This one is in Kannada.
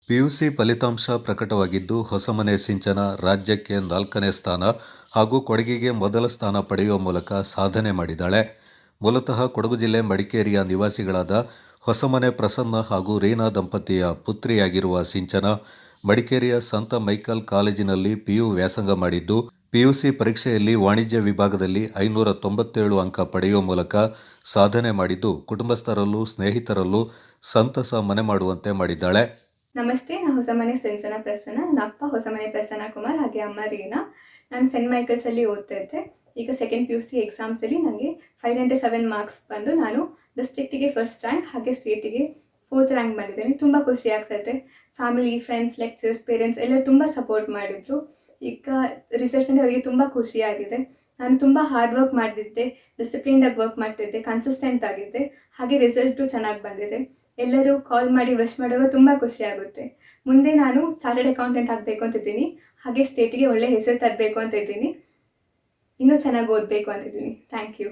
ಪಿಯುಸಿ ಫಲಿತಾಂಶ ಪ್ರಕಟವಾಗಿದ್ದು, ಹೊಸಮನೆ ಸಿಂಚನ ರಾಜ್ಯಕ್ಕೆ 4ನೇ ಸ್ಥಾನ ಹಾಗೂ ಕೊಡಗಿಗೆ ಮೊದಲ ಸ್ಥಾನ ಪಡೆಯುವ ಮೂಲಕ ಸಾಧನೆ ಮಾಡಿದ್ದಾಳೆ. ಮೂಲತಃ ಕೊಡಗು ಜಿಲ್ಲೆ ಮಡಿಕೇರಿಯ ನಿವಾಸಿಗಳಾದ ಹೊಸಮನೆ ಪ್ರಸನ್ನ ಹಾಗೂ ರೀನಾ ದಂಪತಿಯ ಪುತ್ರಿಯಾಗಿರುವ ಸಿಂಚನ ಮಡಿಕೇರಿಯ ಸಂತ ಮೈಕಲ್ ಕಾಲೇಜಿನಲ್ಲಿ ಪಿಯು ವ್ಯಾಸಂಗ ಮಾಡಿದ್ದು, ಪಿಯುಸಿ ಪರೀಕ್ಷೆಯಲ್ಲಿ ವಾಣಿಜ್ಯ ವಿಭಾಗದಲ್ಲಿ 597 ಅಂಕ ಪಡೆಯುವ ಮೂಲಕ ಸಾಧನೆ ಮಾಡಿದ್ದು, ಕುಟುಂಬಸ್ಥರಲ್ಲೂ ಸ್ನೇಹಿತರಲ್ಲೂ ಸಂತಸ ಮನೆ ಮಾಡುವಂತೆ ಮಾಡಿದ್ದಾಳೆ. ನಮಸ್ತೆ, ನಾನು ಹೊಸಮನೆ ಸಿಂಚನ ಪ್ರಸನ್ನ. ನನ್ನ ಅಪ್ಪ ಹೊಸಮನೆ ಪ್ರಸನ್ನ ಕುಮಾರ್, ಹಾಗೆ ಅಮ್ಮ ರೀನಾ. ನಾನು ಸೆಂಟ್ ಮೈಕಲ್ಸಲ್ಲಿ ಓದ್ತಾ ಇದ್ದೆ. ಈಗ ಸೆಕೆಂಡ್ PUC ಎಕ್ಸಾಮ್ಸಲ್ಲಿ ನನಗೆ 597 ಮಾರ್ಕ್ಸ್ ಬಂದು ನಾನು ಡಿಸ್ಟ್ರಿಕ್ಟಿಗೆ ಫಸ್ಟ್ ರ್ಯಾಂಕ್ ಹಾಗೆ ಸ್ಟೇಟಿಗೆ 4th ರ್ಯಾಂಕ್ ಬಂದಿದ್ದೇನೆ. ತುಂಬ ಖುಷಿ ಆಗ್ತಾಯಿದೆ. ಫ್ಯಾಮಿಲಿ, ಫ್ರೆಂಡ್ಸ್, ಲೆಕ್ಚರ್ಸ್, ಪೇರೆಂಟ್ಸ್ ಎಲ್ಲರೂ ತುಂಬ ಸಪೋರ್ಟ್ ಮಾಡಿದರು. ಈಗ ರಿಸಲ್ಟ್ ನೋಡಿ ಅವರಿಗೆ ತುಂಬ ಖುಷಿಯಾಗಿದೆ. ನಾನು ತುಂಬ ಹಾರ್ಡ್ ವರ್ಕ್ ಮಾಡಿದ್ದೆ, ಡಿಸಿಪ್ಲಿನ್ಡಾಗಿ ವರ್ಕ್ ಮಾಡ್ತಿದ್ದೆ, ಕನ್ಸಿಸ್ಟೆಂಟ್ ಆಗಿದ್ದೆ, ಹಾಗೆ ರಿಸಲ್ಟು ಚೆನ್ನಾಗಿ ಬಂದಿದೆ. ಎಲ್ಲರೂ ಕಾಲ್ ಮಾಡಿ ವಿಶ್ ಮಾಡುವಾಗ ತುಂಬ ಖುಷಿ ಆಗುತ್ತೆ. ಮುಂದೆ ನಾನು ಚಾರ್ಟರ್ಡ್ ಅಕೌಂಟೆಂಟ್ ಆಗಬೇಕು ಅಂತಿದ್ದೀನಿ, ಹಾಗೆ ಸ್ಟೇಟಿಗೆ ಒಳ್ಳೆ ಹೆಸರು ತರಬೇಕು ಅಂತ ಇದ್ದೀನಿ. ಇನ್ನೂ ಚೆನ್ನಾಗಿ ಓದಬೇಕು ಅಂತಿದ್ದೀನಿ. Thank you.